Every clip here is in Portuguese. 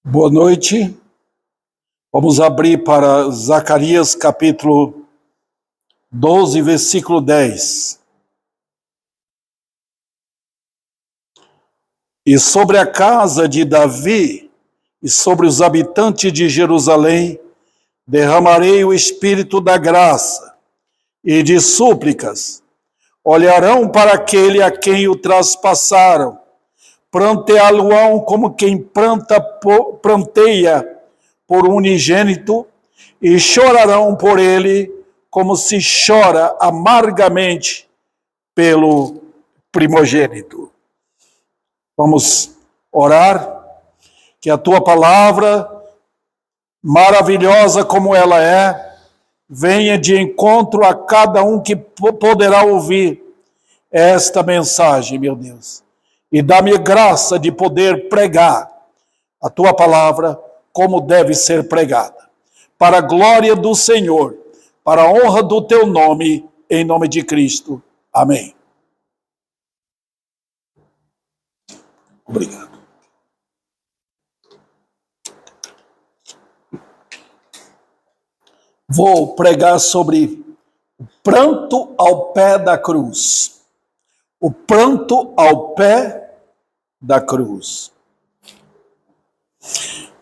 Boa noite. Vamos abrir para Zacarias capítulo 12, versículo 10. E sobre a casa de Davi e sobre os habitantes de Jerusalém derramarei o espírito da graça e de súplicas. Olharão para aquele a quem o traspassaram, pranteá-lo-ão como quem pranteia por um unigênito, e chorarão por ele como se chora amargamente pelo primogênito. Vamos orar, que a tua palavra, maravilhosa como ela é, venha de encontro a cada um que poderá ouvir esta mensagem, meu Deus. E dá-me graça de poder pregar a tua palavra como deve ser pregada. Para a glória do Senhor, para a honra do teu nome, em nome de Cristo. Amém. Obrigado. Vou pregar sobre o pranto ao pé da cruz. O pranto ao pé da cruz.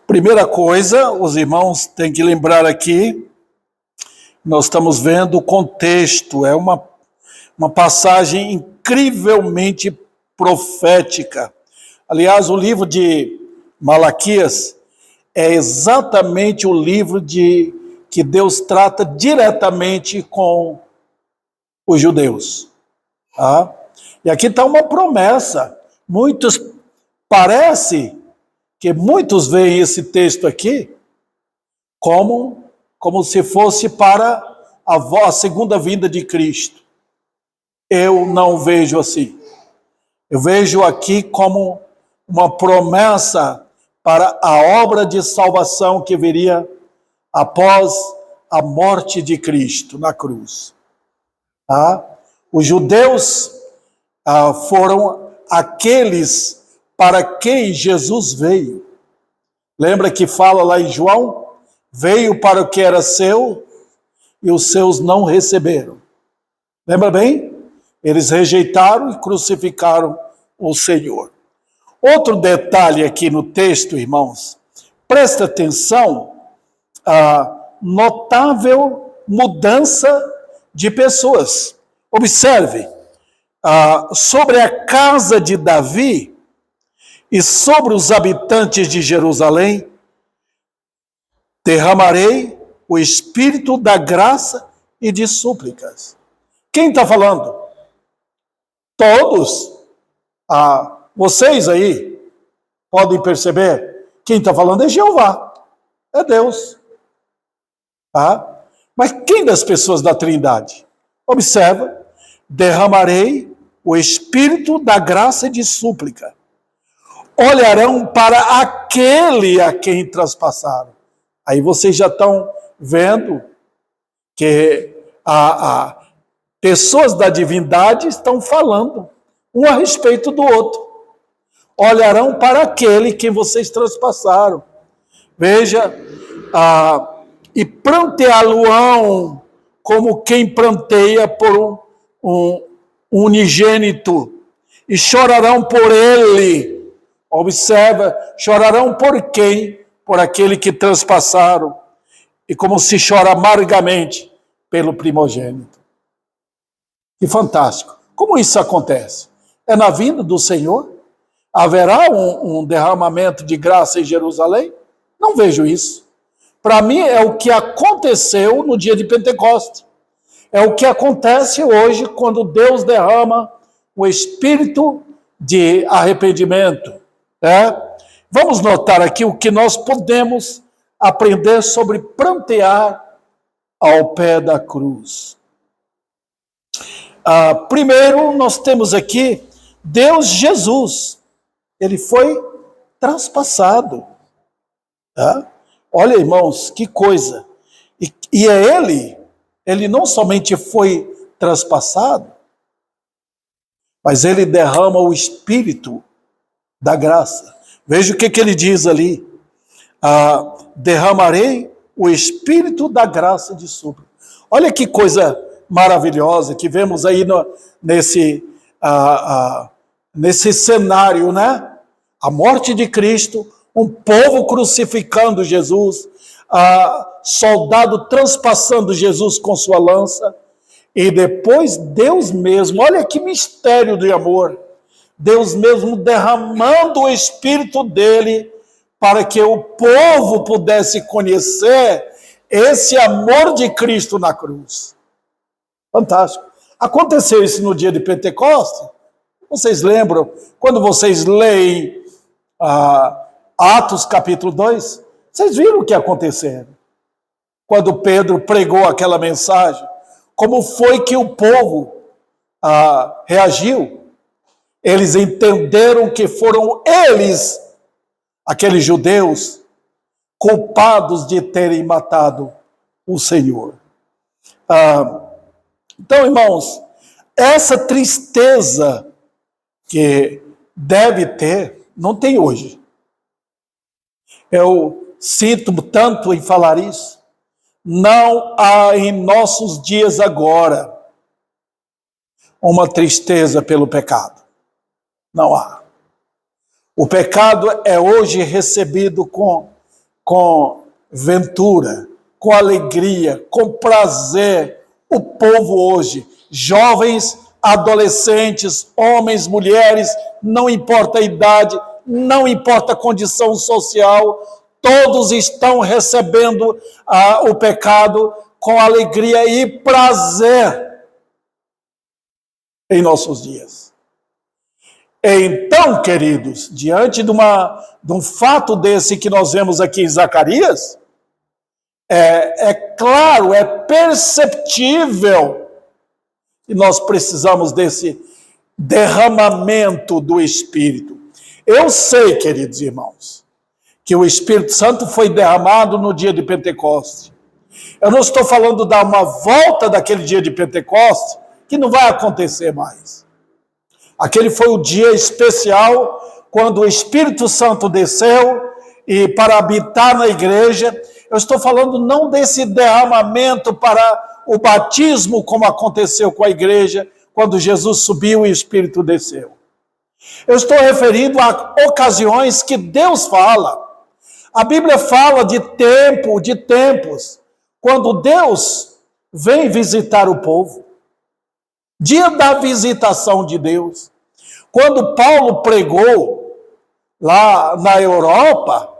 Primeira coisa, os irmãos têm que lembrar aqui, nós estamos vendo o contexto, é uma passagem incrivelmente profética. Aliás, o livro de Malaquias é exatamente o livro que Deus trata diretamente com os judeus. Tá? E aqui está uma promessa. Parece que muitos veem esse texto aqui como se fosse para a segunda vinda de Cristo. Eu não vejo assim. Eu vejo aqui como uma promessa para a obra de salvação que viria após a morte de Cristo na cruz. Tá? Os judeus foram aqueles para quem Jesus veio. Lembra que fala lá em João? Veio para o que era seu e os seus não receberam. Lembra bem? Eles rejeitaram e crucificaram o Senhor. Outro detalhe aqui no texto, irmãos, presta atenção, a notável mudança de pessoas. Observe, sobre a casa de Davi e sobre os habitantes de Jerusalém, derramarei o espírito da graça e de súplicas. Quem está falando? Todos. Vocês aí podem perceber, quem está falando é Jeová, é Deus. Mas quem das pessoas da Trindade? Observa, derramarei o espírito da graça e de súplica. Olharão para aquele a quem traspassaram. Aí vocês já estão vendo que pessoas da divindade estão falando um a respeito do outro. Olharão para aquele que vocês traspassaram. Veja, e pranteá-lo-ão como quem pranteia por um unigênito, e chorarão por ele. Observa, chorarão por quem? Por aquele que transpassaram, e como se chora amargamente pelo primogênito. Que fantástico. Como isso acontece? É na vinda do Senhor? Haverá um derramamento de graça em Jerusalém? Não vejo isso. Para mim é o que aconteceu no dia de Pentecostes. É o que acontece hoje quando Deus derrama o espírito de arrependimento. Vamos notar aqui o que nós podemos aprender sobre prantear ao pé da cruz. Primeiro, nós temos aqui Deus Jesus. Ele foi traspassado. Olha, irmãos, que coisa. E é ele não somente foi traspassado, mas ele derrama o espírito da graça. Veja o que ele diz ali. derramarei o Espírito da graça de súplica. Olha que coisa maravilhosa que vemos aí nesse cenário, né? A morte de Cristo, um povo crucificando Jesus, soldado transpassando Jesus com sua lança, e depois Deus mesmo, olha que mistério de amor, Deus mesmo derramando o Espírito dele para que o povo pudesse conhecer esse amor de Cristo na cruz. Fantástico. Aconteceu isso no dia de Pentecostes. Vocês lembram? Quando vocês leem Atos capítulo 2, vocês viram o que aconteceu? Quando Pedro pregou aquela mensagem, como foi que o povo reagiu? Eles entenderam que foram eles, aqueles judeus, culpados de terem matado o Senhor. Então, irmãos, essa tristeza que deve ter, não tem hoje. Eu sinto tanto em falar isso. Não há em nossos dias agora uma tristeza pelo pecado. Não há. O pecado é hoje recebido com ventura, com alegria, com prazer. O povo hoje, jovens, adolescentes, homens, mulheres, não importa a idade, não importa a condição social, todos estão recebendo o pecado com alegria e prazer em nossos dias. Então, queridos, diante de um fato desse que nós vemos aqui em Zacarias, é claro, é perceptível que nós precisamos desse derramamento do Espírito. Eu sei, queridos irmãos, que o Espírito Santo foi derramado no dia de Pentecostes. Eu não estou falando de uma volta daquele dia de Pentecostes, que não vai acontecer mais. Aquele foi o dia especial, quando o Espírito Santo desceu e para habitar na igreja. Eu estou falando não desse derramamento para o batismo, como aconteceu com a igreja, quando Jesus subiu e o Espírito desceu. Eu estou referindo a ocasiões que Deus fala. A Bíblia fala de tempos, quando Deus vem visitar o povo. Dia da visitação de Deus. Quando Paulo pregou lá na Europa,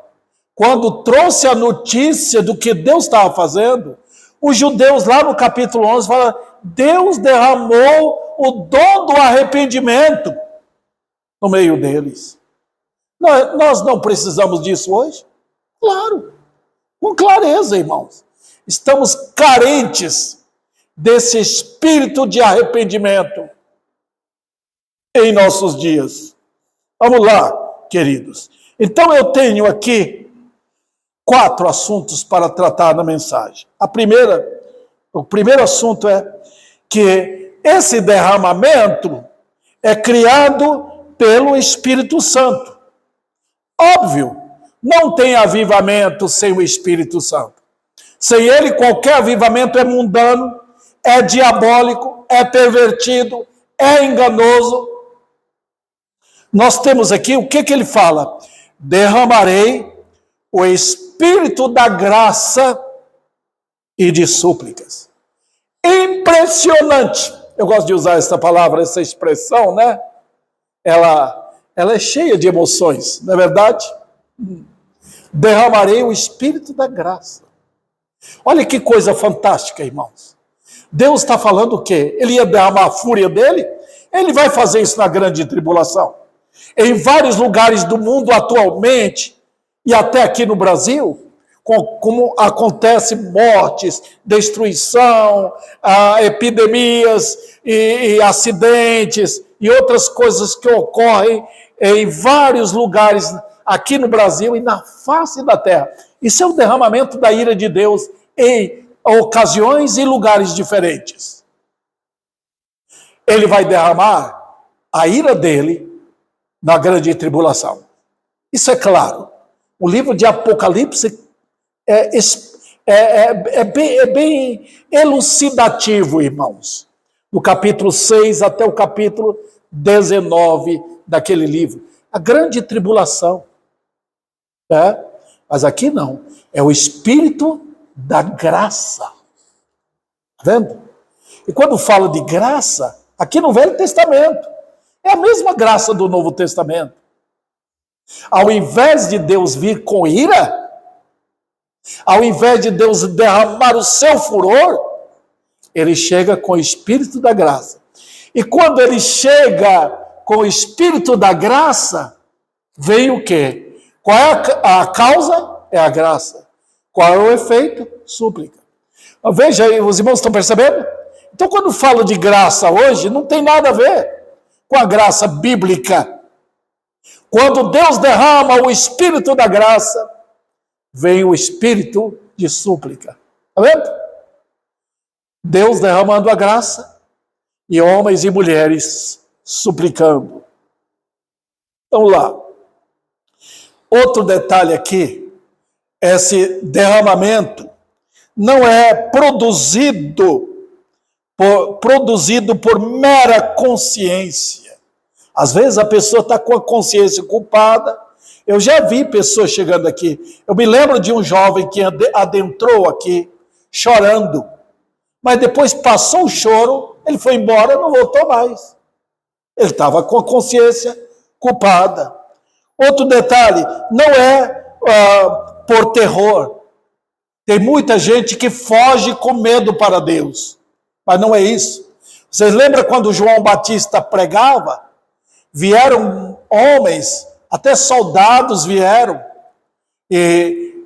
quando trouxe a notícia do que Deus estava fazendo, os judeus lá no capítulo 11 falam, Deus derramou o dom do arrependimento no meio deles. Nós não precisamos disso hoje? Claro, com clareza, irmãos. Estamos carentes desse espírito de arrependimento em nossos dias. Vamos lá, queridos. Então eu tenho aqui 4 assuntos para tratar na mensagem. O primeiro assunto é que esse derramamento é criado pelo Espírito Santo. Óbvio, não tem avivamento sem o Espírito Santo. Sem ele, qualquer avivamento é mundano, é diabólico, é pervertido, é enganoso. Nós temos aqui, o que ele fala? Derramarei o Espírito da graça e de súplicas. Impressionante. Eu gosto de usar essa palavra, essa expressão, né? Ela é cheia de emoções, não é verdade? Derramarei o Espírito da graça. Olha que coisa fantástica, irmãos. Deus está falando o quê? Ele ia derramar a fúria dele? Ele vai fazer isso na grande tribulação. Em vários lugares do mundo atualmente, e até aqui no Brasil, como acontece mortes, destruição, epidemias e acidentes e outras coisas que ocorrem em vários lugares aqui no Brasil e na face da terra. Isso é o derramamento da ira de Deus em ocasiões e lugares diferentes. Ele vai derramar a ira dele na grande tribulação. Isso é claro. O livro de Apocalipse é bem elucidativo, irmãos. Do capítulo 6 até o capítulo 19 daquele livro. A grande tribulação. Mas aqui não. É o Espírito da graça. Está vendo? E quando falo de graça, aqui no Velho Testamento, é a mesma graça do Novo Testamento. Ao invés de Deus vir com ira, ao invés de Deus derramar o seu furor, ele chega com o Espírito da graça. E quando ele chega com o Espírito da graça, vem o quê? Qual é a causa? É a graça. Qual é o efeito? Súplica. Veja aí, os irmãos estão percebendo? Então, quando falo de graça hoje, não tem nada a ver com a graça bíblica. Quando Deus derrama o Espírito da graça, vem o Espírito de súplica. Está vendo? Deus derramando a graça e homens e mulheres suplicando. Vamos lá. Outro detalhe aqui, esse derramamento não é produzido por mera consciência. Às vezes a pessoa está com a consciência culpada. Eu já vi pessoas chegando aqui. Eu me lembro de um jovem que adentrou aqui chorando. Mas depois passou o choro, ele foi embora e não voltou mais. Ele estava com a consciência culpada. Outro detalhe, não é por terror. Tem muita gente que foge com medo para Deus. Mas não é isso. Vocês lembram quando João Batista pregava? Vieram homens, até soldados vieram. E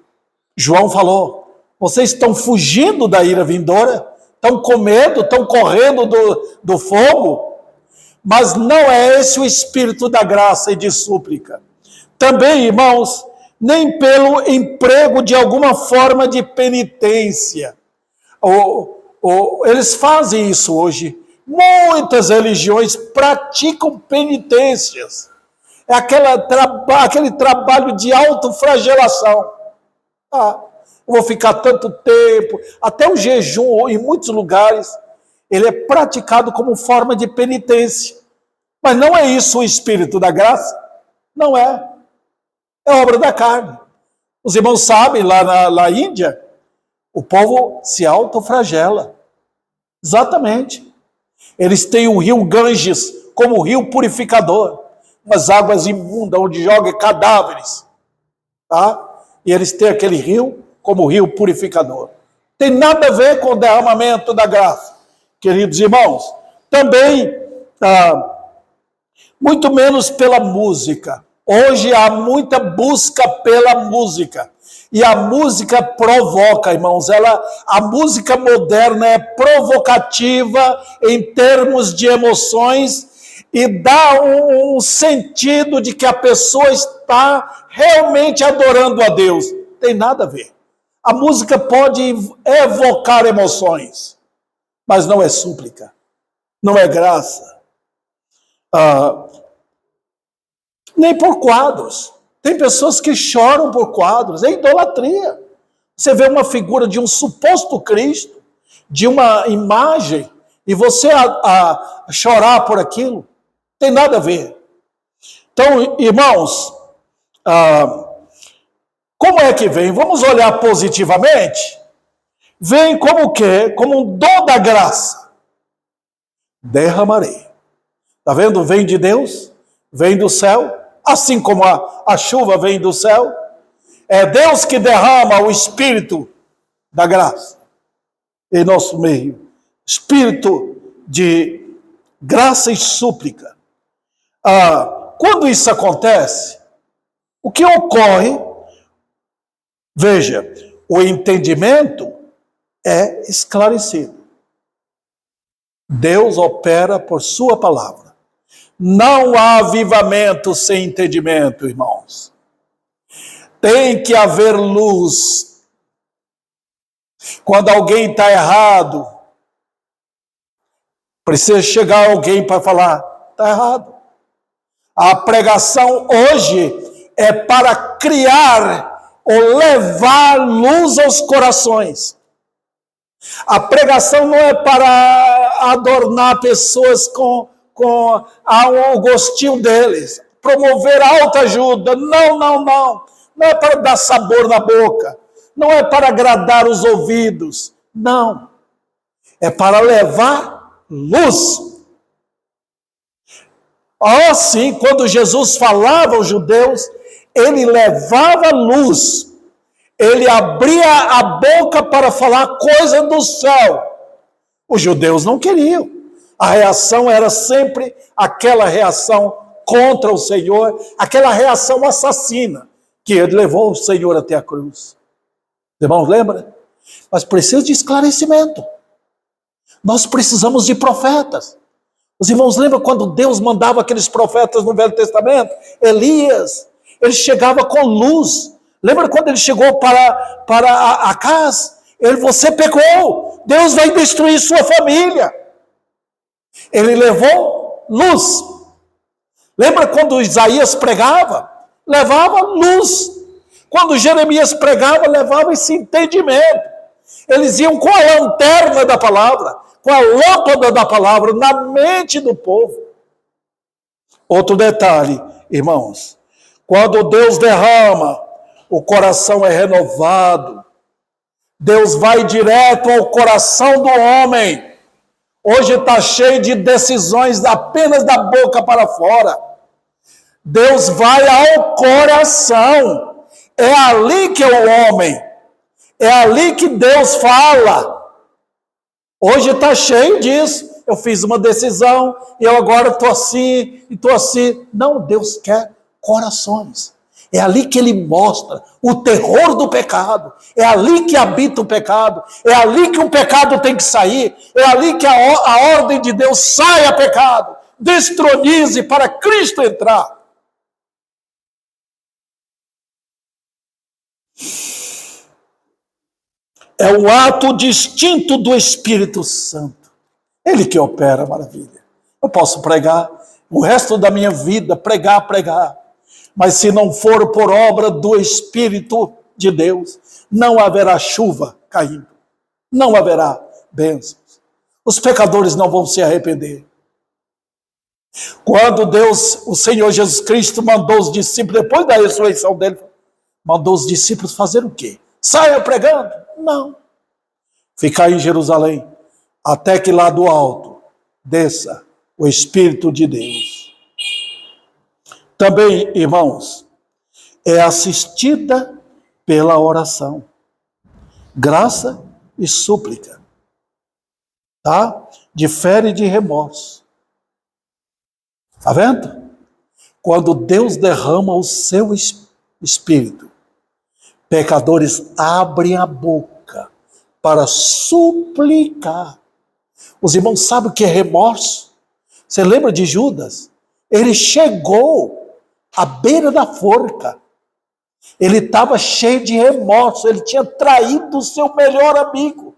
João falou, vocês estão fugindo da ira vindoura? Estão com medo? Estão correndo do fogo? Mas não é esse o espírito da graça e de súplica. Também, irmãos, nem pelo emprego de alguma forma de penitência. Eles fazem isso hoje. Muitas religiões praticam penitências. É aquele trabalho de autoflagelação. Eu vou ficar tanto tempo. Até o jejum, em muitos lugares, ele é praticado como forma de penitência. Mas não é isso o espírito da graça? Não é. É obra da carne. Os irmãos sabem, lá na Índia, o povo se autoflagela. Exatamente. Eles têm o rio Ganges como rio purificador. Umas águas imundas onde joga cadáveres. E eles têm aquele rio como rio purificador. Tem nada a ver com o derramamento da graça. Queridos irmãos, também, muito menos pela música. Hoje há muita busca pela música. E a música provoca, irmãos. A música moderna é provocativa em termos de emoções e dá um sentido de que a pessoa está realmente adorando a Deus. Tem nada a ver. A música pode evocar emoções, mas não é súplica, não é graça. Nem por quadros. Tem pessoas que choram por quadros, é idolatria. Você vê uma figura de um suposto Cristo, de uma imagem, e você chorar por aquilo, tem nada a ver. Então, irmãos, como é que vem? Vamos olhar positivamente? Vem como o quê? Como um dom da graça. Derramarei. Está vendo? Vem de Deus, vem do céu. Assim como a chuva vem do céu, é Deus que derrama o Espírito da graça em nosso meio. Espírito de graça e súplica. Quando isso acontece, o que ocorre? Veja, o entendimento é esclarecido. Deus opera por sua palavra. Não há avivamento sem entendimento, irmãos. Tem que haver luz. Quando alguém está errado, precisa chegar alguém para falar, está errado. A pregação hoje é para criar ou levar luz aos corações. A pregação não é para adornar pessoas com o gostinho deles, promover autoajuda. Não. Não é para dar sabor na boca. Não é para agradar os ouvidos. Não. É para levar luz. Sim, quando Jesus falava aos judeus, ele levava luz. Ele abria a boca para falar coisa do céu. Os judeus não queriam. A reação era sempre aquela reação contra o Senhor, aquela reação assassina, que ele levou o Senhor até a cruz. Os irmãos lembram? Mas precisa de esclarecimento. Nós precisamos de profetas. Os irmãos lembram quando Deus mandava aqueles profetas no Velho Testamento? Elias, ele chegava com luz. Lembra quando ele chegou para Acaz? Você pecou, Deus vai destruir sua família. Ele levou luz. Lembra quando Isaías pregava? Levava luz. Quando Jeremias pregava, levava esse entendimento. Eles iam com a lanterna da palavra, com a lâmpada da palavra na mente do povo. Outro detalhe, irmãos, quando Deus derrama, o coração é renovado. Deus vai direto ao coração do homem. Hoje está cheio de decisões apenas da boca para fora. Deus vai ao coração. É ali que é o homem. É ali que Deus fala. Hoje está cheio disso. Eu fiz uma decisão e eu agora estou assim e estou assim. Não, Deus quer corações. É ali que ele mostra o terror do pecado. É ali que habita o pecado. É ali que o pecado tem que sair. É ali que a ordem de Deus sai a pecado. Destronize para Cristo entrar. É o ato distinto do Espírito Santo. Ele que opera, maravilha. Eu posso pregar o resto da minha vida, pregar. Mas se não for por obra do Espírito de Deus, não haverá chuva caindo. Não haverá bênçãos. Os pecadores não vão se arrepender. Quando Deus, o Senhor Jesus Cristo, mandou os discípulos, depois da ressurreição dele, mandou os discípulos fazer o quê? Saia pregando? Não. Ficar em Jerusalém, até que lá do alto desça o Espírito de Deus. Também, irmãos, é assistida pela oração, graça e súplica, tá? De fé e de remorso. Tá vendo? Quando Deus derrama o seu Espírito, pecadores abrem a boca para suplicar. Os irmãos sabem o que é remorso? Você lembra de Judas? Ele chegou à beira da forca. Ele estava cheio de remorso. Ele tinha traído o seu melhor amigo.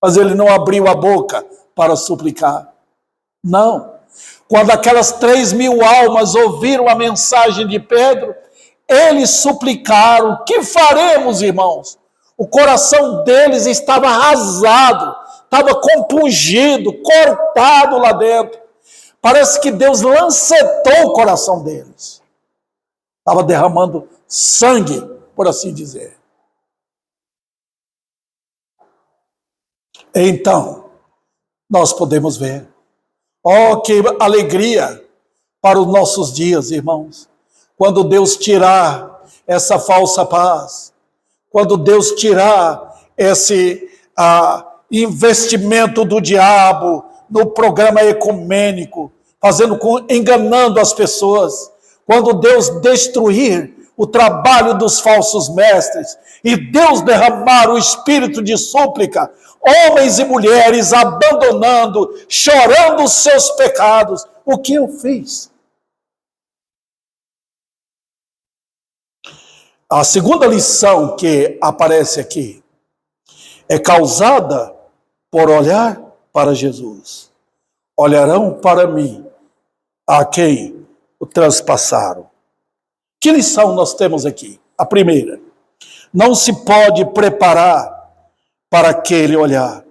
Mas ele não abriu a boca para suplicar. Não. Quando aquelas 3.000 almas ouviram a mensagem de Pedro, eles suplicaram. Que faremos, irmãos? O coração deles estava arrasado, estava compungido, cortado lá dentro. Parece que Deus lancetou o coração deles. Estava derramando sangue, por assim dizer. Então, nós podemos ver. Oh, que alegria para os nossos dias, irmãos. Quando Deus tirar essa falsa paz, quando Deus tirar esse investimento do diabo no programa ecumênico, enganando as pessoas, quando Deus destruir o trabalho dos falsos mestres e Deus derramar o espírito de súplica, homens e mulheres abandonando, chorando os seus pecados, o que eu fiz? A segunda lição que aparece aqui é causada por olhar para Jesus. Olharão para mim, a quem o transpassaram. Que lição nós temos aqui? A primeira, não se pode preparar para aquele olhar.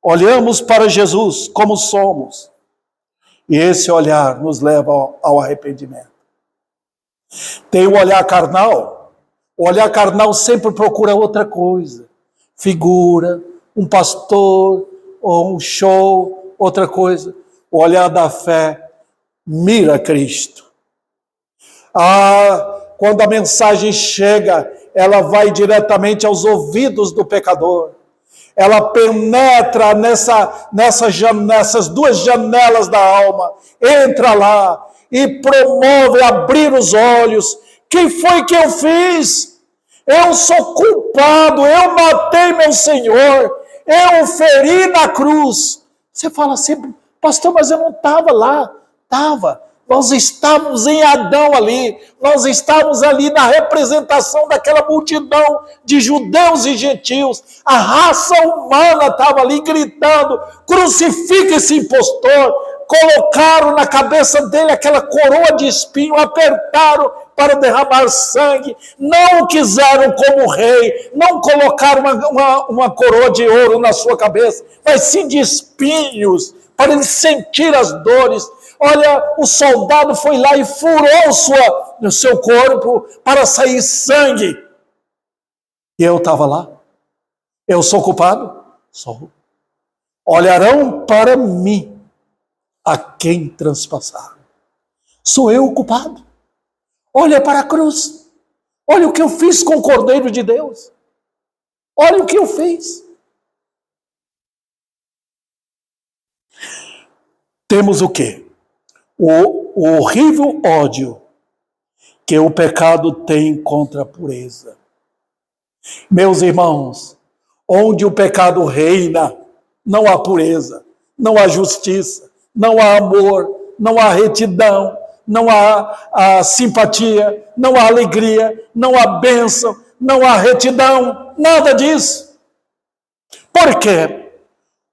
Olhamos para Jesus como somos, e esse olhar nos leva ao arrependimento. Tem o olhar carnal. O olhar carnal sempre procura outra coisa. Figura, um pastor, ou um show, outra coisa. O olhar da fé mira Cristo. Quando a mensagem chega, ela vai diretamente aos ouvidos do pecador. Ela penetra nessas duas janelas da alma, entra lá e promove abrir os olhos. Que foi que eu fiz? Eu sou culpado, eu matei meu Senhor, eu o feri na cruz. Você fala assim, pastor, mas eu não estava lá. Estava. Nós estávamos em Adão ali, nós estávamos ali na representação daquela multidão de judeus e gentios. A raça humana estava ali gritando, crucifica esse impostor. Colocaram na cabeça dele aquela coroa de espinho, apertaram para derramar sangue, não o quiseram como rei, não colocaram uma coroa de ouro na sua cabeça, mas sim de espinhos, para ele sentir as dores. Olha, o soldado foi lá e furou no seu corpo para sair sangue. E eu estava lá. Eu sou culpado? Sou. Olharão para mim a quem transpassaram. Sou eu o culpado. Olha para a cruz. Olha o que eu fiz com o Cordeiro de Deus. Olha o que eu fiz. Temos o quê? O horrível ódio que o pecado tem contra a pureza. Meus irmãos, onde o pecado reina, não há pureza, não há justiça, não há amor, não há retidão, não há simpatia, não há alegria, não há bênção, não há retidão, nada disso. Por quê?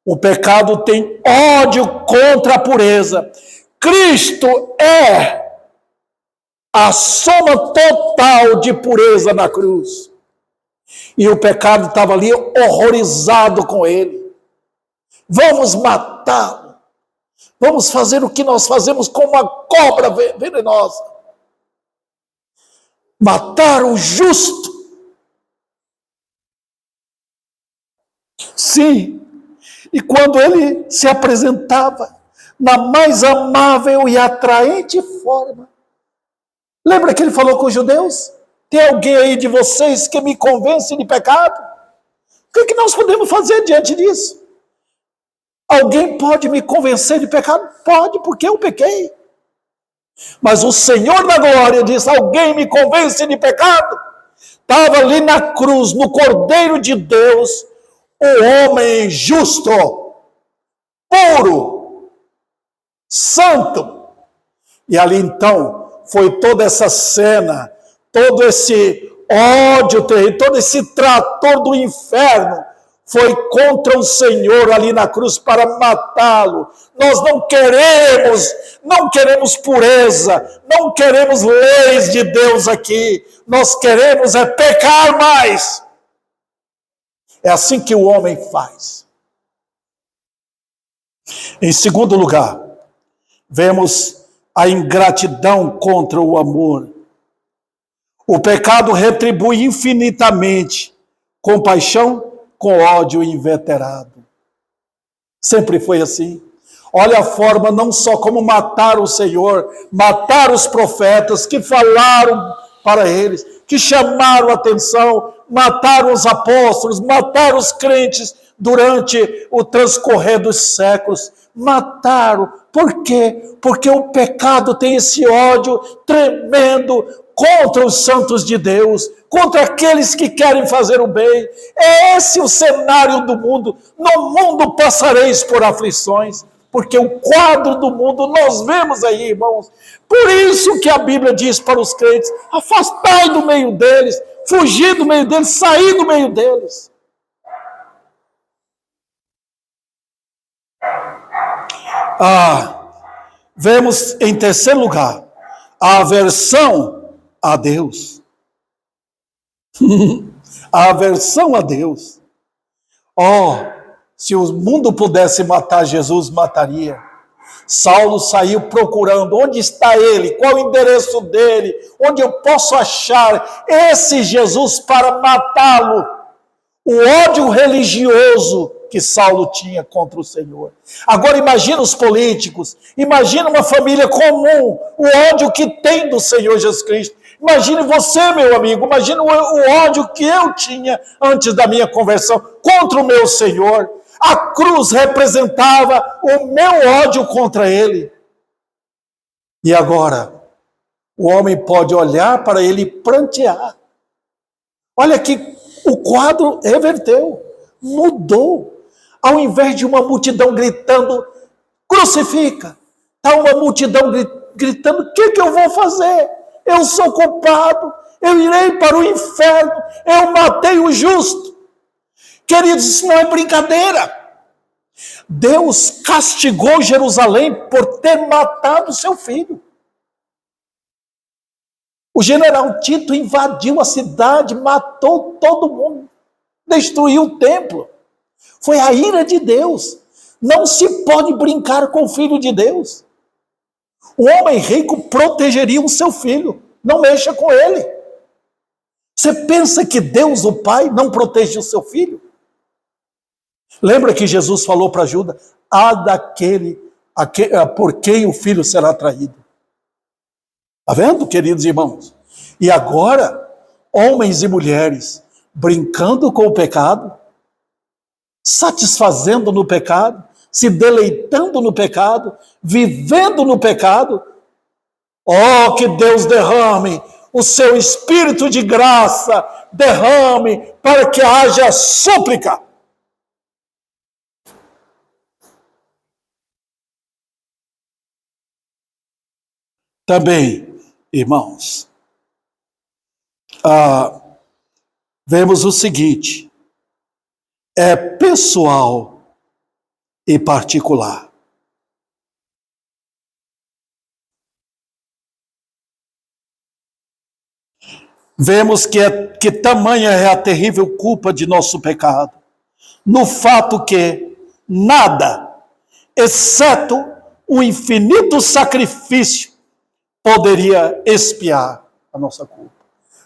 O pecado tem ódio contra a pureza. Cristo é a soma total de pureza na cruz. E o pecado estava ali horrorizado com ele. Vamos matá-lo. Vamos fazer o que nós fazemos com uma cobra venenosa. Matar o justo. Sim. E quando ele se apresentava na mais amável e atraente forma. Lembra que ele falou com os judeus? Tem alguém aí de vocês que me convence de pecado? O que nós podemos fazer diante disso? Alguém pode me convencer de pecado? Pode, porque eu pequei. Mas o Senhor da glória diz, alguém me convence de pecado? Estava ali na cruz, no Cordeiro de Deus, o homem justo, puro, santo. E ali então foi toda essa cena, todo esse ódio terrível, todo esse trator do inferno foi contra o Senhor ali na cruz para matá-lo. Nós não queremos pureza, não queremos leis de Deus aqui, nós queremos é pecar mais. É assim que o homem faz. Em segundo lugar, vemos a ingratidão contra o amor. O pecado retribui infinitamente compaixão com ódio inveterado. Sempre foi assim. Olha a forma não só como mataram o Senhor, mataram os profetas que falaram para eles, que chamaram a atenção, mataram os apóstolos, mataram os crentes durante o transcorrer dos séculos. Mataram. Por quê? Porque o pecado tem esse ódio tremendo contra os santos de Deus, contra aqueles que querem fazer o bem. É esse o cenário do mundo. No mundo passareis por aflições, porque o quadro do mundo nós vemos aí, irmãos. Por isso que a Bíblia diz para os crentes, afastai do meio deles, fugir do meio deles, sair do meio deles. Vemos em terceiro lugar, a aversão a Deus. A aversão a Deus. Oh, se o mundo pudesse matar Jesus, mataria. Saulo saiu procurando, onde está ele? Qual o endereço dele? Onde eu posso achar esse Jesus para matá-lo? O ódio religioso que Saulo tinha contra o Senhor. Agora imagina os políticos, imagina uma família comum, o ódio que tem do Senhor Jesus Cristo. Imagine você, meu amigo, imagina o ódio que eu tinha antes da minha conversão contra o meu Senhor. A cruz representava o meu ódio contra ele. E agora, o homem pode olhar para ele e prantear. Olha que o quadro reverteu, mudou. Ao invés de uma multidão gritando, crucifica, está uma multidão gritando, o que eu vou fazer? Eu sou culpado, eu irei para o inferno, eu matei o justo. Queridos, isso não é brincadeira. Deus castigou Jerusalém por ter matado seu filho. O general Tito invadiu a cidade, matou todo mundo, destruiu o templo. Foi a ira de Deus. Não se pode brincar com o filho de Deus. O homem rico protegeria o seu filho. Não mexa com ele. Você pensa que Deus, o Pai, não protege o seu filho? Lembra que Jesus falou para Judas, há daquele por quem o filho será traído. Está vendo, queridos irmãos? E agora, homens e mulheres brincando com o pecado, satisfazendo no pecado, se deleitando no pecado, vivendo no pecado. Oh, que Deus derrame o seu espírito de graça, derrame para que haja súplica. Também, irmãos, vemos o seguinte, é pessoal e particular. Vemos que tamanha é a terrível culpa de nosso pecado, no fato que nada, exceto o infinito sacrifício, poderia expiar a nossa culpa.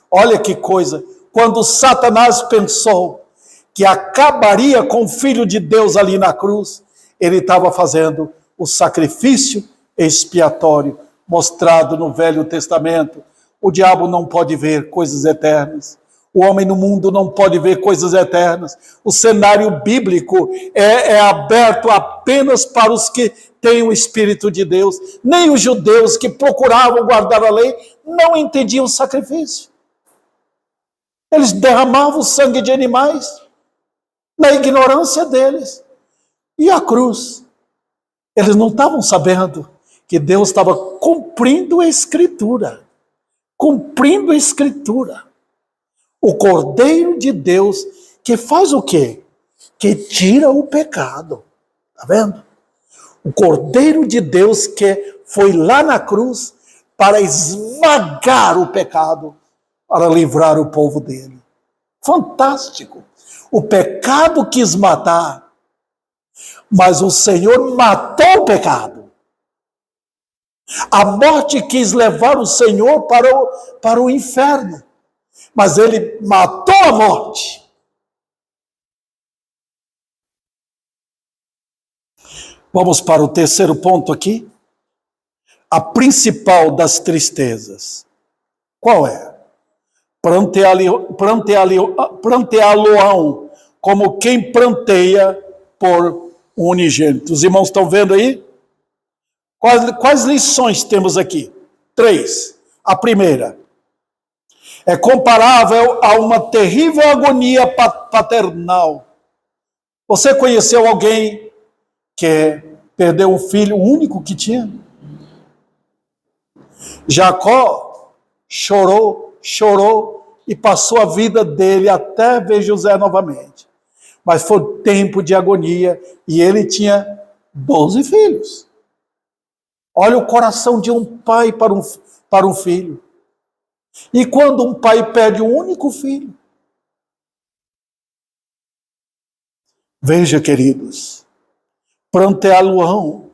Olha que coisa, quando Satanás pensou que acabaria com o Filho de Deus ali na cruz, ele estava fazendo o sacrifício expiatório mostrado no Velho Testamento. O diabo não pode ver coisas eternas. O homem no mundo não pode ver coisas eternas. O cenário bíblico é aberto apenas para os que têm o Espírito de Deus. Nem os judeus que procuravam guardar a lei não entendiam o sacrifício. Eles derramavam o sangue de animais na ignorância deles. E a cruz? Eles não estavam sabendo que Deus estava cumprindo a Escritura. Cumprindo a Escritura. O Cordeiro de Deus que faz o quê? Que tira o pecado. Está vendo? O Cordeiro de Deus que foi lá na cruz para esmagar o pecado, para livrar o povo dele. Fantástico. O pecado quis matar, mas o Senhor matou o pecado. A morte quis levar o Senhor para o inferno, mas ele matou a morte. Vamos para o terceiro ponto aqui. A principal das tristezas. Qual é? Pranteá-lo-ão como quem pranteia por um unigênito. Os irmãos estão vendo aí? Quais lições temos aqui? 3. A primeira é comparável a uma terrível agonia paternal. Você conheceu alguém que perdeu um filho, o único que tinha? Jacó chorou e passou a vida dele até ver José novamente. Mas foi tempo de agonia e ele tinha 12 filhos. Olha o coração de um pai para um filho. E quando um pai perde um único filho, veja, queridos, pranteá-lo-ão.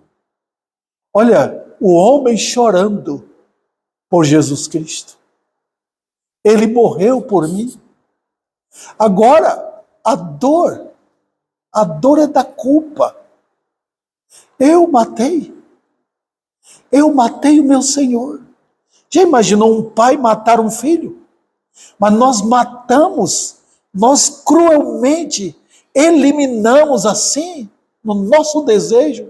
Olha, o homem chorando por Jesus Cristo. Ele morreu por mim. Agora, a dor é da culpa. Eu matei o meu Senhor. Já imaginou um pai matar um filho? Mas nós cruelmente eliminamos assim, no nosso desejo,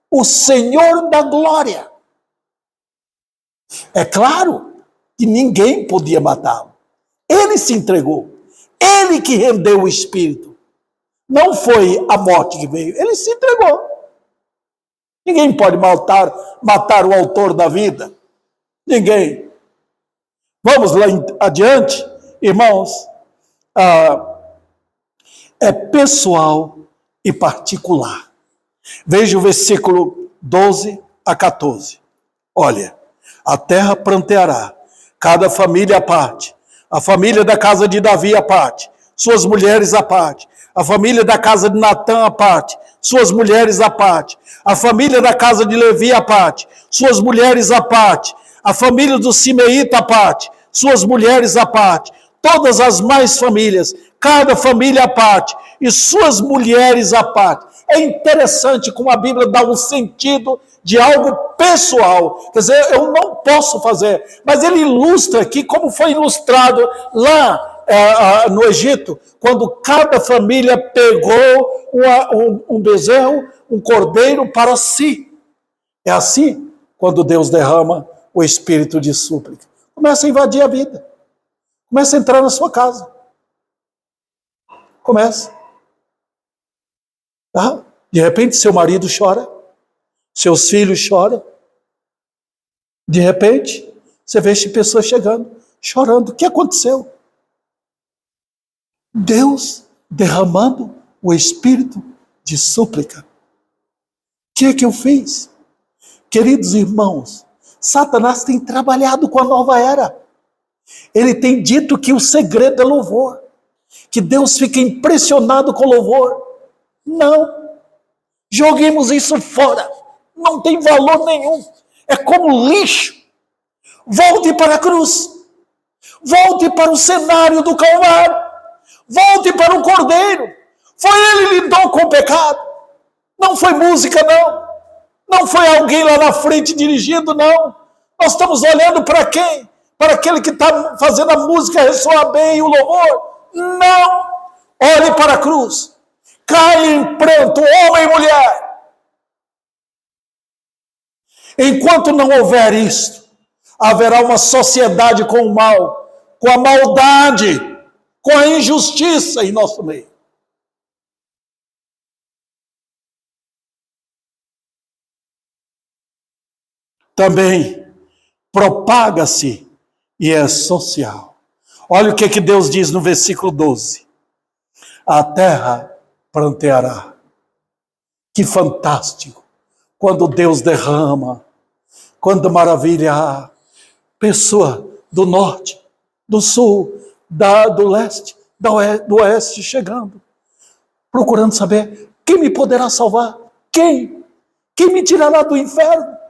o Senhor da glória. É claro que ninguém podia matá-lo. Ele se entregou. Ele que rendeu o Espírito. Não foi a morte que veio. Ele se entregou. Ninguém pode matar o autor da vida. Ninguém. Vamos lá adiante, irmãos. É pessoal e particular. Veja o versículo 12 a 14. Olha, a terra pranteará, cada família à parte, a família da casa de Davi à parte, suas mulheres à parte, a família da casa de Natã à parte, suas mulheres à parte, a família da casa de Levi à parte, suas mulheres à parte, a família do Simeíta à parte, suas mulheres à parte, todas as mais famílias, cada família à parte, e suas mulheres à parte. É interessante como a Bíblia dá um sentido de algo pessoal. Quer dizer, eu não posso fazer, mas ele ilustra aqui como foi ilustrado lá no Egito, quando cada família pegou um bezerro, um cordeiro para si. É assim quando Deus derrama o espírito de súplica. Começa a invadir a vida. Começa a entrar na sua casa. Começa. Tá? De repente, seu marido chora. Seus filhos choram. De repente, você vê as pessoas chegando, chorando. O que aconteceu? Deus derramando o espírito de súplica. O que é que eu fiz? Queridos irmãos, Satanás tem trabalhado com a nova era. Ele tem dito que o segredo é louvor, que Deus fica impressionado com louvor. Não. Joguemos isso fora. Não tem valor nenhum. É como lixo. Volte para a cruz. Volte para o cenário do Calvário. Volte para o Cordeiro. Foi ele que lidou com o pecado. Não foi música, não. Não foi alguém lá na frente dirigindo, não. Nós estamos olhando para quem? Para aquele que está fazendo a música ressoar bem e o louvor? Não. Olhe para a cruz. Cai em pranto, homem e mulher. Enquanto não houver isto, haverá uma sociedade com o mal, com a maldade, com a injustiça em nosso meio. Também propaga-se e é social. Olha o que Deus diz no versículo 12. A terra pranteará. Que fantástico! Quando Deus derrama, quando maravilha há. Pessoa do norte, do sul, do leste, do oeste chegando, procurando saber quem me poderá salvar? Quem? Quem me tirará do inferno?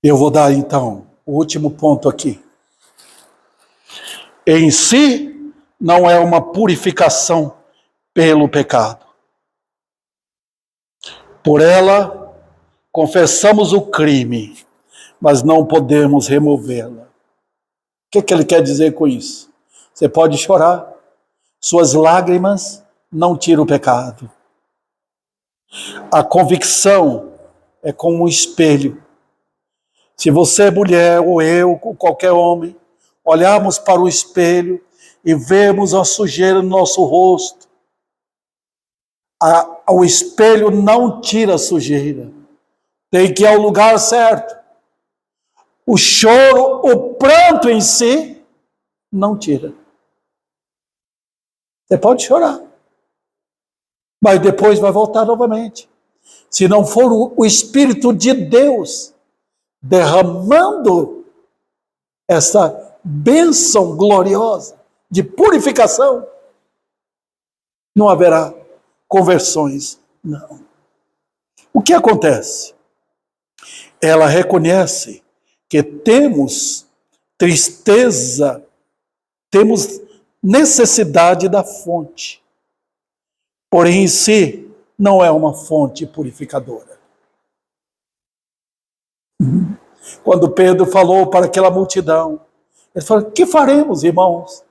Eu vou dar então o último ponto aqui. Em si, não é uma purificação pelo pecado. Por ela, confessamos o crime, mas não podemos removê-la. O que ele quer dizer com isso? Você pode chorar, suas lágrimas não tiram o pecado. A convicção é como um espelho. Se você é mulher, ou eu, ou qualquer homem, olharmos para o espelho e vemos a sujeira no nosso rosto, o espelho não tira a sujeira. Tem que ir ao lugar certo. O choro, o pranto em si, não tira. Você pode chorar. mas depois vai voltar novamente. Se não for o Espírito de Deus derramando essa bênção gloriosa de purificação, não haverá conversões, não. O que acontece? Ela reconhece que temos tristeza, temos necessidade da fonte. Porém, em si, não é uma fonte purificadora. Quando Pedro falou para aquela multidão, ele falou: que faremos, irmãos?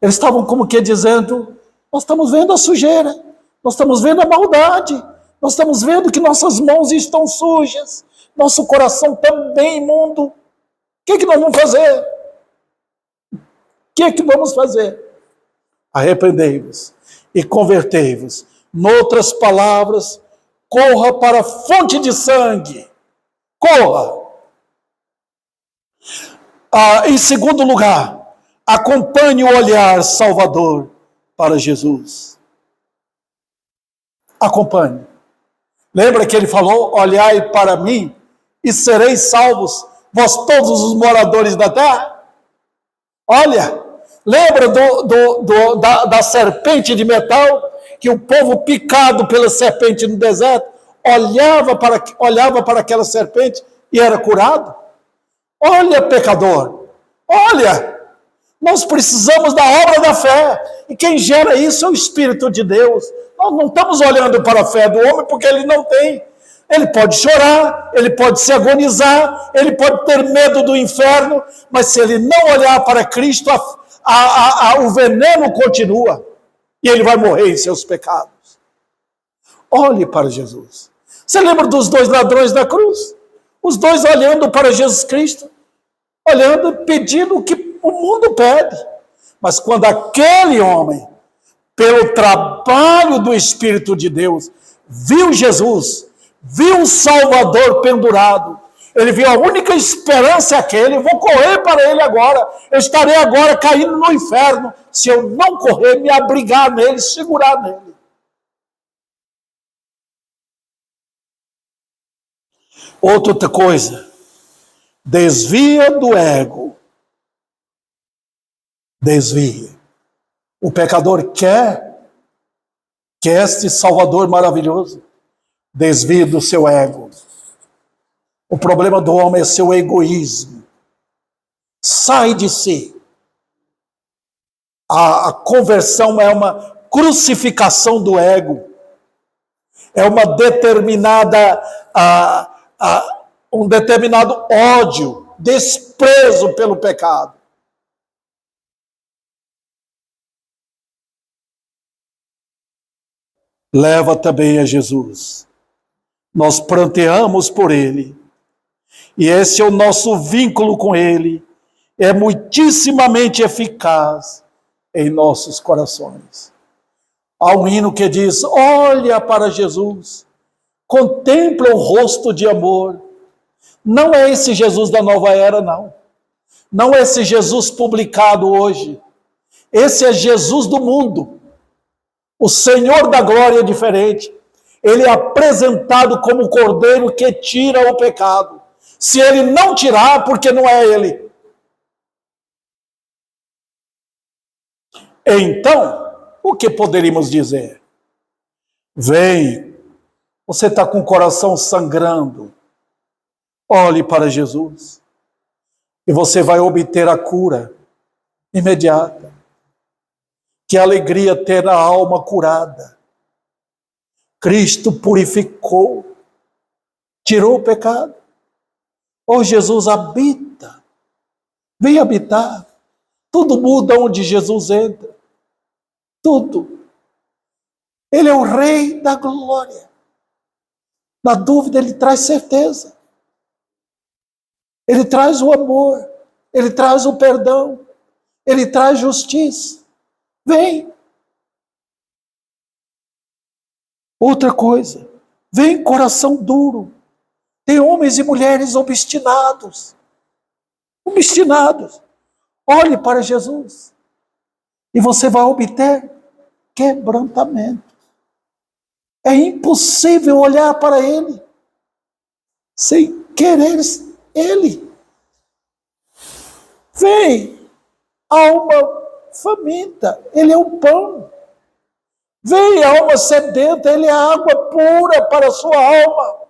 Eles estavam como que dizendo: nós estamos vendo a sujeira, nós estamos vendo a maldade, nós estamos vendo que nossas mãos estão sujas, nosso coração também imundo. O que nós vamos fazer? O que vamos fazer? Arrependei-vos e convertei-vos. Noutras palavras, corra para a fonte de sangue. Corra. Em segundo lugar, acompanhe o olhar salvador para Jesus. Acompanhe. Lembra que ele falou: olhai para mim e sereis salvos, vós todos os moradores da terra? Olha, lembra da serpente de metal, que o povo picado pela serpente no deserto, olhava para aquela serpente e era curado? Olha, pecador, olha, nós precisamos da obra da fé, e quem gera isso é o Espírito de Deus. Nós não estamos olhando para a fé do homem porque ele não tem. Ele pode chorar, ele pode se agonizar, ele pode ter medo do inferno, mas se ele não olhar para Cristo, o veneno continua, e ele vai morrer em seus pecados. Olhe para Jesus. Você lembra dos dois ladrões da cruz? Os dois olhando para Jesus Cristo, olhando, pedindo o que o mundo pede. Mas quando aquele homem, pelo trabalho do Espírito de Deus, viu Jesus, viu o Salvador pendurado, ele viu a única esperança aquele: vou correr para ele agora, eu estarei agora caindo no inferno, se eu não correr, me abrigar nele, segurar nele. Outra coisa, desvia do ego. Desvia. O pecador quer este Salvador maravilhoso. Desvia do seu ego. O problema do homem é seu egoísmo. Sai de si. A conversão é uma crucificação do ego. É uma determinada um determinado ódio, desprezo pelo pecado. Leva também a Jesus. Nós pranteamos por Ele. E esse é o nosso vínculo com Ele. É muitíssimamente eficaz em nossos corações. Há um hino que diz: olha para Jesus, contempla o rosto de amor. Não é esse Jesus da nova era, não. Não é esse Jesus publicado hoje. Esse é Jesus do mundo. O Senhor da glória é diferente. Ele é apresentado como o Cordeiro que tira o pecado. Se ele não tirar, porque não é ele. Então, o que poderíamos dizer? Vem, você está com o coração sangrando. Olhe para Jesus. E você vai obter a cura imediata. Que alegria ter a alma curada. Cristo purificou, tirou o pecado. Oh, Jesus habita, vem habitar. Tudo muda onde Jesus entra. Tudo. Ele é o Rei da glória. Na dúvida, ele traz certeza. Ele traz o amor. Ele traz o perdão. Ele traz justiça. Vem. Outra coisa, vem coração duro. Tem homens e mulheres obstinados. Obstinados. Olhe para Jesus. E você vai obter quebrantamento. É impossível olhar para ele sem querer ele. Vem, alma faminta, ele é o pão. Vem, alma sedenta, ele é a água pura para a sua alma.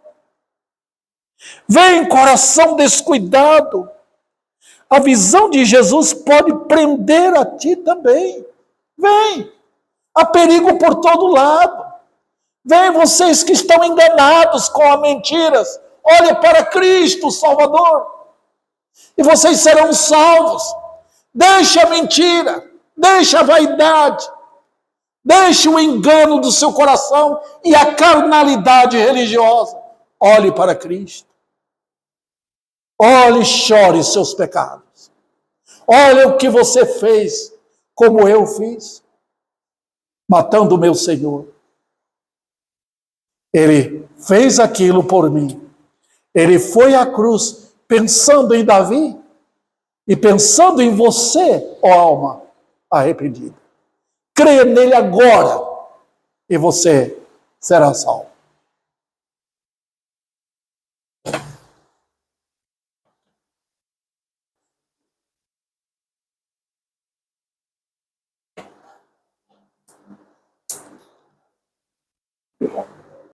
Vem, coração descuidado. A visão de Jesus pode prender a ti também. Vem, há perigo por todo lado. Vem, vocês que estão enganados com as mentiras. Olhe para Cristo, Salvador. E vocês serão salvos. Deixe a mentira, deixe a vaidade, deixe o engano do seu coração e a carnalidade religiosa. Olhe para Cristo. Olhe e chore os seus pecados. Olha o que você fez, como eu fiz, matando o meu Senhor. Ele fez aquilo por mim. Ele foi à cruz pensando em Davi e pensando em você, ó alma arrependida. Creia nele agora e você será salvo.